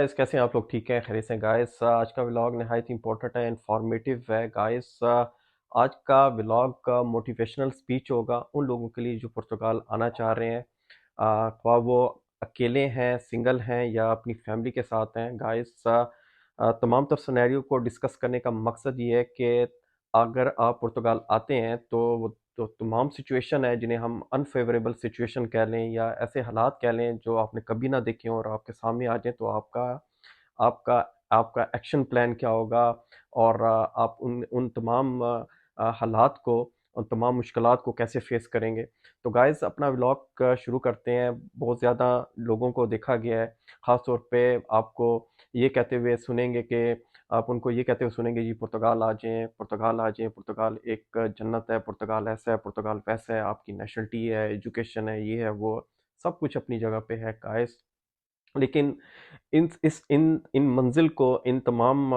Guys कैसे हैं आप लोग? ठीक हैं, खैरियत से गाइस? आज का व्लॉग नहायत इंपॉर्टेंट है, इंफॉर्मेटिव है गाइस। आज का व्लॉग मोटिवेशनल स्पीच होगा उन लोगों के लिए जो पुर्तगाल आना चाह रहे हैं, ख्वाह वो अकेले हैं, सिंगल हैं या अपनी फैमिली के साथ हैं गाइस। तमाम तर सिनेरियो को डिस्कस करने का मकसद ये है कि अगर आप पुर्तगाल आते हैं तो वो तो तमाम सिचुएशन है जिन्हें हम अनफेवरेबल सिचुएशन कह लें या ऐसे हालात कह लें जो आपने कभी ना देखे हों और आपके सामने आ जाएं, तो आपका आपका आपका एक्शन प्लान क्या होगा और आप उन उन तमाम हालात को, उन तमाम मुश्किलात को कैसे फेस करेंगे। तो गाइस अपना व्लॉग शुरू करते हैं। बहुत ज़्यादा लोगों को देखा गया है, ख़ास तौर पे आपको ये कहते हुए सुनेंगे कि आप उनको ये कहते हुए सुनेंगे, जी पुर्तगाल आ जाएँ, पुर्तगाल आ जाएँ, पुर्तगाल एक जन्नत है, पुर्तगाल ऐसा है, पुर्तगाल वैसा है, आपकी नेशनलिटी है, एजुकेशन है, ये है, वो सब कुछ अपनी जगह पे है गाइस। लेकिन इन मंजिल को, इन तमाम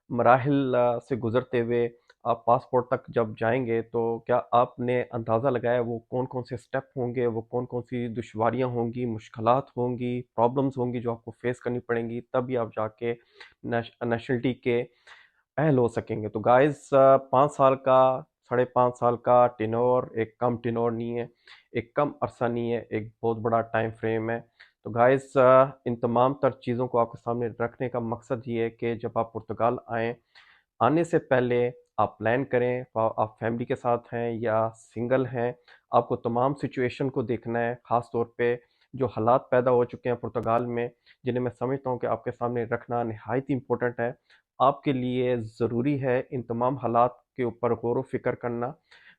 मराहिल से गुजरते हुए आप पासपोर्ट तक जब जाएंगे तो क्या आपने अंदाज़ा लगाया वो कौन कौन से स्टेप होंगे, वो कौन कौन सी दुश्वारियां होंगी, मुश्किलात होंगी, प्रॉब्लम्स होंगी जो आपको फेस करनी पड़ेंगी, तभी आप जाके नेशनलिटी के अहल हो सकेंगे। तो गाइस 5 साल का, 5.5 साल का टेन्योर एक कम टेन्योर नहीं है, एक कम अरसा नहीं है, एक बहुत बड़ा टाइम फ्रेम है। तो गाइस इन तमाम तर चीज़ों को आपके सामने रखने का मकसद ये है कि जब आप पुर्तगाल आएँ, आने से पहले आप प्लान करें, आप फैमिली के साथ हैं या सिंगल हैं, आपको तमाम सिचुएशन को देखना है, ख़ास तौर पे जो हालात पैदा हो चुके हैं पुर्तगाल में, जिन्हें मैं समझता हूँ कि आपके सामने रखना नहायत इम्पोर्टेंट है। आपके लिए ज़रूरी है इन तमाम हालात के ऊपर गौर व फ़िक्र करना,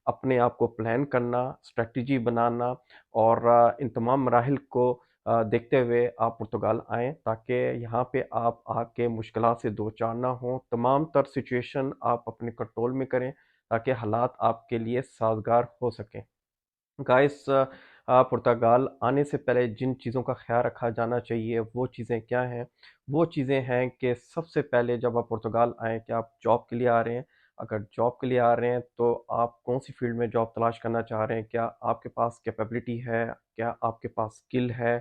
अपने आप को प्लान करना, स्ट्रैटेजी बनाना और इन तमाम मराहिल को देखते हुए आप पुर्तगाल आएँ, ताकि यहाँ पे आप आके मुश्किलात से दो चार ना हों। तमाम तर सिचुएशन आप अपने कंट्रोल में करें ताकि हालात आपके लिए साज़गार हो सकें। गाइस पुर्तगाल आने से पहले जिन चीज़ों का ख्याल रखा जाना चाहिए वो चीज़ें क्या हैं? वो चीज़ें हैं कि सबसे पहले जब आप पुर्तगाल आएँ, क्या आप जॉब के लिए आ रहे हैं? अगर जॉब के लिए आ रहे हैं तो आप कौन सी फील्ड में जॉब तलाश करना चाह रहे हैं? क्या आपके पास कैपेबिलिटी है? क्या आपके पास स्किल है?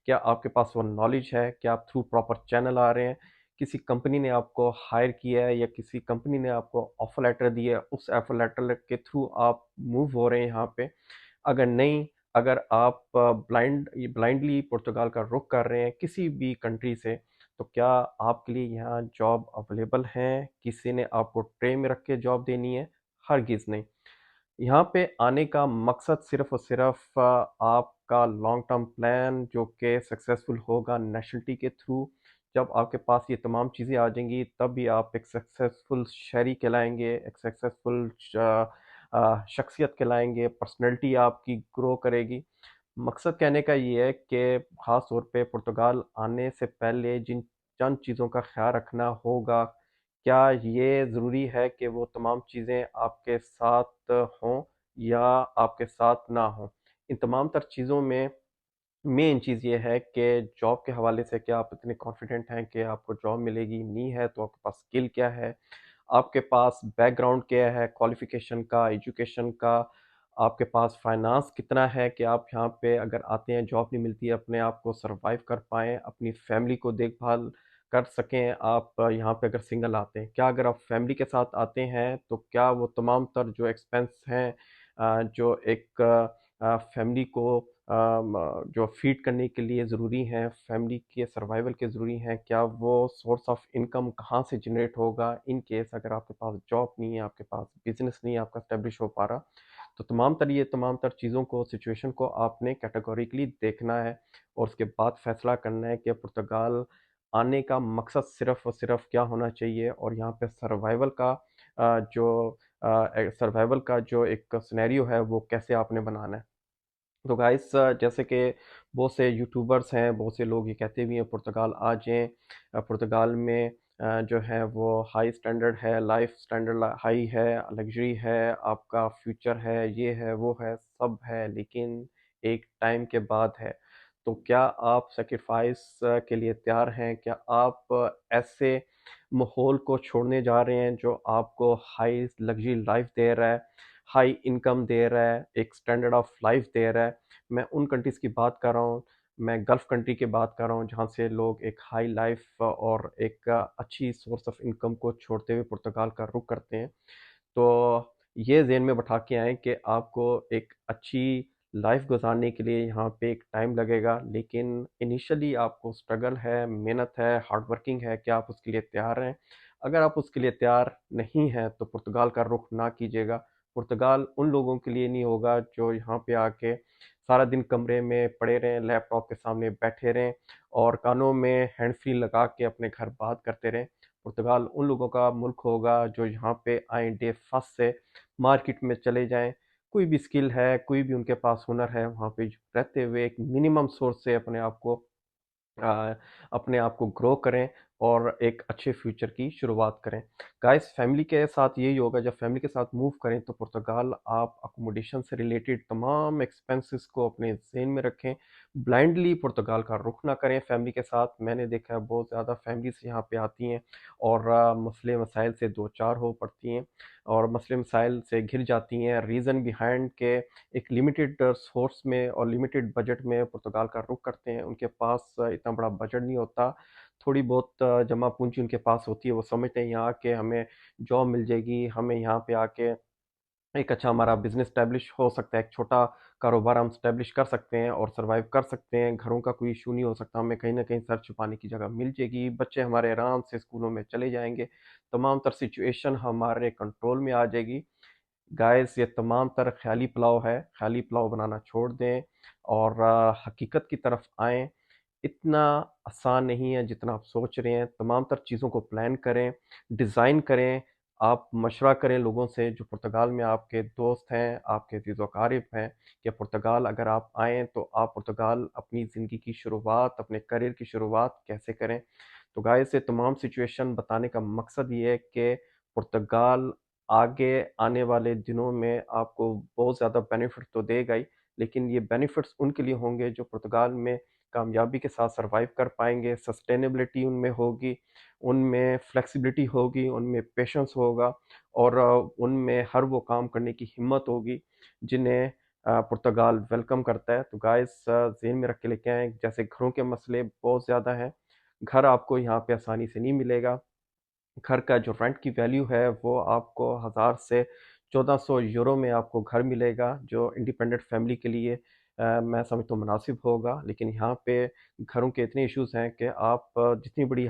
क्या आपके पास वो नॉलेज है? क्या आप थ्रू प्रॉपर चैनल आ रहे हैं? किसी कंपनी ने आपको हायर किया है या किसी कंपनी ने आपको ऑफर लेटर दिया है, उस ऑफर लेटर के थ्रू आप मूव हो रहे हैं यहाँ पे? अगर नहीं, अगर आप ब्लाइंडली पुर्तगाल का रुख कर रहे हैं किसी भी कंट्री से, तो क्या आपके लिए यहाँ जॉब अवेलेबल हैं? किसी ने आपको ट्रे में रख के जॉब देनी है? हरगिज़ नहीं। यहाँ पे आने का मकसद सिर्फ़ और सिर्फ़ आपका लॉन्ग टर्म प्लान जो कि सक्सेसफुल होगा नेशनलिटी के थ्रू। जब आपके पास ये तमाम चीज़ें आ जाएँगी तब भी आप एक सक्सेसफुल शहरी कहलाएँगे, एक सक्सेसफुल शख्सियत कहलाएँगे, पर्सनैलिटी आपकी ग्रो करेगी। मकसद कहने का ये है कि ख़ास तौर पे पुर्तगाल आने से पहले जिन चंद चीज़ों का ख़्याल रखना होगा, क्या ये ज़रूरी है कि वो तमाम चीज़ें आपके साथ हों या आपके साथ ना हों? इन तमाम तर चीज़ों में मेन चीज़ ये है कि जॉब के हवाले से क्या आप इतने कॉन्फिडेंट हैं कि आपको जॉब मिलेगी? नहीं है तो आपके पास स्किल क्या है? आपके पास बैकग्राउंड क्या है क्वालिफ़िकेशन का, एजुकेशन का? आपके पास फाइनेंस कितना है कि आप यहाँ पे अगर आते हैं, जॉब नहीं मिलती है, अपने आप को सर्वाइव कर पाएँ, अपनी फैमिली को देखभाल कर सकें आप यहाँ पे अगर सिंगल आते हैं? क्या अगर आप फैमिली के साथ आते हैं तो क्या वो तमाम तर जो एक्सपेंस हैं जो एक फैमिली को जो फीड करने के लिए ज़रूरी हैं, फैमिली के सर्वाइवल के ज़रूरी हैं, क्या वो सोर्स ऑफ इनकम कहाँ से जनरेट होगा इन केस अगर आपके पास जॉब नहीं है, आपके पास बिज़नेस नहीं है, आपका एस्टेब्लिश हो पा रहा? तो तमाम तर चीज़ों को, सिचुएशन को आपने कैटेगोरिकली देखना है और उसके बाद फैसला करना है कि पुर्तगाल आने का मकसद सिर्फ़ और सिर्फ़ क्या होना चाहिए और यहाँ पे सर्वाइवल का जो एक सिनेरियो है, वो कैसे आपने बनाना है। तो गाइस जैसे कि बहुत से यूट्यूबर्स हैं, बहुत से लोग ये कहते भी हैं पुर्तगाल आ जाएँ। पुर्तगाल में जो है वो हाई स्टैंडर्ड है, लाइफ स्टैंडर्ड हाई है, लग्ज़री है, आपका फ्यूचर है, ये है, वो है, सब है, लेकिन एक टाइम के बाद है। तो क्या आप सैक्रिफ़ाइस के लिए तैयार हैं? क्या आप ऐसे माहौल को छोड़ने जा रहे हैं जो आपको हाई लग्ज़री लाइफ़ दे रहा है, हाई इनकम दे रहा है, एक स्टैंडर्ड ऑफ लाइफ़ दे रहा है? मैं उन कंट्रीज़ की बात कर रहा हूँ मैं गल्फ़ कंट्री की बात कर रहा हूँ, जहाँ से लोग एक हाई लाइफ़ और एक अच्छी सोर्स ऑफ इनकम को छोड़ते हुए पुर्तगाल का रुख करते हैं। तो ये ज़हन में बैठा के आएँ कि आपको एक अच्छी लाइफ़ गुज़ारने के लिए यहाँ पे एक टाइम लगेगा, लेकिन इनिशियली आपको स्ट्रगल है, मेहनत है, हार्ड वर्किंग है, क्या आप उसके लिए तैयार हैं? अगर आप उसके लिए तैयार नहीं हैं, तो पुर्तगाल का रुख ना कीजिएगा। पुर्तगाल उन लोगों के लिए नहीं होगा जो यहाँ पे आके सारा दिन कमरे में पड़े रहें, लैपटॉप के सामने बैठे रहें और कानों में हैंड फ्री लगा के अपने घर बात करते रहें। पुर्तगाल उन लोगों का मुल्क होगा जो यहाँ पे आएँ डे फर्स्ट से मार्केट में चले जाएँ, कोई भी स्किल है, कोई भी उनके पास हुनर है, वहाँ पे रहते हुए एक मिनिमम सोर्स से अ, अपने आप को ग्रो करें और एक अच्छे फ्यूचर की शुरुआत करें। गाइस फैमिली के साथ यही होगा, जब फैमिली के साथ मूव करें तो पुर्तगाल आप अकोमोडेशन से रिलेटेड तमाम एक्सपेंसेस को अपने ज़हन में रखें। ब्लाइंडली पुर्तगाल का रुख ना करें फैमिली के साथ। मैंने देखा है बहुत ज़्यादा फैमिलीज़ यहाँ पे आती हैं और मसले मसाइल से दो चार हो पड़ती हैं और मसले मसाइल से घिर जाती हैं। रीज़न बिहाइंड के एक लिमिटेड सोर्स में और लिमिटेड बजट में पुर्तगाल का रुख करते हैं। उनके पास इतना बड़ा बजट नहीं होता, थोड़ी बहुत जमा पूंजी उनके पास होती है। वो समझते हैं यहाँ आके हमें जॉब मिल जाएगी, हमें यहाँ पे आके एक अच्छा हमारा बिजनेस स्टैब्लिश हो सकता है, एक छोटा कारोबार हम स्टैब्लिश कर सकते हैं और सर्वाइव कर सकते हैं। घरों का कोई इशू नहीं हो सकता, हमें कहीं ना कहीं सर छुपाने की जगह मिल जाएगी, बच्चे हमारे आराम से स्कूलों में चले जाएंगे, तमाम तर सिचुएशन हमारे कंट्रोल में आ जाएगी। गाइस ये तमाम तर ख्याली पुलाव है, ख्याली पुलाव बनाना छोड़ दें और हकीकत की तरफ आएँ। इतना आसान नहीं है जितना आप सोच रहे हैं, तमाम तर चीज़ों को प्लान करें, डिज़ाइन करें, आप मशवरा करें लोगों से जो पुर्तगाल में आपके दोस्त हैं, आपके अज़ीज़-ओ-अक़ारिब हैं कि पुर्तगाल अगर आप आएँ तो आप पुर्तगाल अपनी ज़िंदगी की शुरुआत, अपने करियर की शुरुआत कैसे करें। तो गाइस ये तमाम सिचुएशन बताने का मकसद ये है कि पुर्तगाल आगे आने वाले दिनों में आपको बहुत ज़्यादा बेनिफिट तो देगा ही, लेकिन ये बेनिफिट्स उनके लिए होंगे जो पुर्तगाल में कामयाबी के साथ सर्वाइव कर पाएँगे, सस्टेनेबिलिटी उनमें होगी, उनमें फ्लेक्सिबिलिटी होगी, उनमें पेशेंस होगा और उनमें हर वो काम करने की हिम्मत होगी जिन्हें पुर्तगाल वेलकम करता है। तो गाइस ज़हन में रख के लेके आएँ, जैसे घरों के मसले बहुत ज़्यादा हैं, घर आपको यहाँ पे आसानी से नहीं मिलेगा। घर का जो रेंट की वैल्यू है वो आपको 1000 से 1400 यूरो में आपको घर मिलेगा, जो इंडिपेंडेंट फैमिली के लिए मैं समझता हूँ मुनासिब होगा। लेकिन यहाँ पे घरों के इतने इश्यूज़ हैं कि आप जितनी बड़ी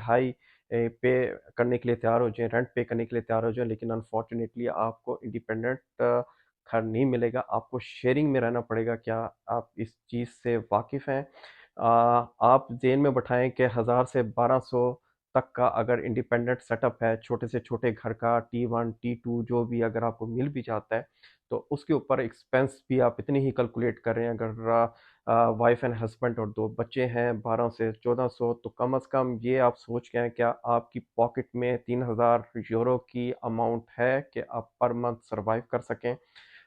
पे करने के लिए तैयार हो जाएँ, रेंट पे करने के लिए तैयार हो जाएँ, लेकिन अनफॉर्चुनेटली आपको इंडिपेंडेंट घर नहीं मिलेगा, आपको शेयरिंग में रहना पड़ेगा। क्या आप इस चीज़ से वाकिफ़ हैं? आप ज़हन में बिठाएँ कि 1000 से 1200 तक का अगर इंडिपेंडेंट सेटअप है, छोटे से छोटे घर का T1, T2 जो भी अगर आपको मिल भी जाता है, तो उसके ऊपर एक्सपेंस भी आप इतने ही कैलकुलेट कर रहे हैं। अगर वाइफ़ एंड हस्बैंड और 2 बच्चे हैं, 12 से 1400 तो कम से कम ये आप सोच के आएँ, क्या आपकी पॉकेट में 3000 यूरो की अमाउंट है कि आप पर मंथ सर्वाइव कर सकें?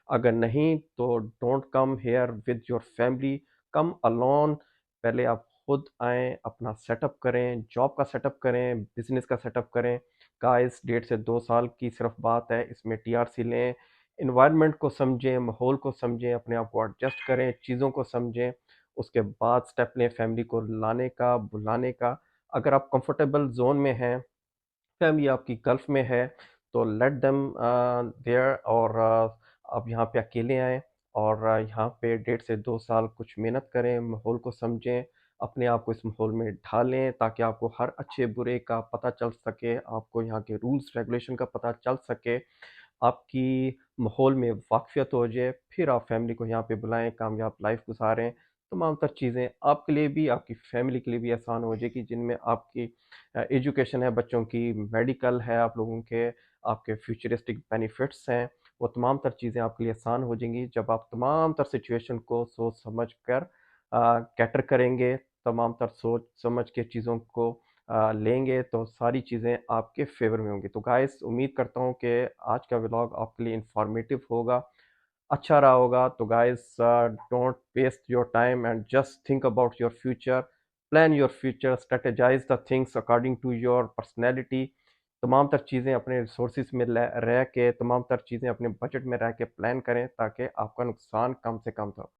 अगर नहीं तो don't come here with your family, come alone. पहले आप खुद आएँ, अपना सेटअप करें, जॉब का सेटअप करें, बिज़नेस का सेटअप करें। गाइस 1.5 से 2 साल की सिर्फ बात है, इसमें टीआरसी लें, एनवायरनमेंट को समझें, माहौल को समझें, अपने आप को एडजस्ट करें, चीज़ों को समझें, उसके बाद स्टेप लें फैमिली को लाने का, बुलाने का। अगर आप कंफर्टेबल ज़ोन में हैं, फैमिली आपकी गल्फ में है, तो लेट देम देयर और आप यहाँ पे अकेले आएँ और यहाँ पे 1.5 से 2 साल कुछ मेहनत करें, माहौल को समझें, अपने आप को इस माहौल में ढालें ताकि आपको हर अच्छे बुरे का पता चल सके, आपको यहाँ के रूल्स रेगुलेशन का पता चल सके, आपकी माहौल में वाक़फ़ियत हो जाए, फिर आप फैमिली को यहाँ पे बुलाएँ, कामयाब लाइफ़ गुज़ारें। तमाम तर चीज़ें आपके लिए भी, आपकी फैमिली के लिए भी आसान हो जाएगी, जिनमें आपकी एजुकेशन है बच्चों की, मेडिकल है आप लोगों के, आपके फ्यूचरिस्टिक बेनिफिट्स हैं, वो तमाम तर चीज़ें आपके लिए आसान हो जाएँगी जब आप तमाम तर सिचुएशन को सोच समझ कर कैटर करेंगे, तमाम तर सोच समझ के चीज़ों को लेंगे तो सारी चीज़ें आपके फ़ेवर में होंगी। तो गाइस उम्मीद करता हूँ कि आज का व्लॉग आपके लिए इन्फॉर्मेटिव होगा, अच्छा रहा होगा। तो guys don't waste your time and just think about your future, plan your future, strategize the things according to your personality. तमाम तर चीज़ें अपने रिसोर्सेज में रह के, तमाम तर चीज़ें अपने बजट में रह के प्लान करें ताकि आपका नुकसान कम से कम हो।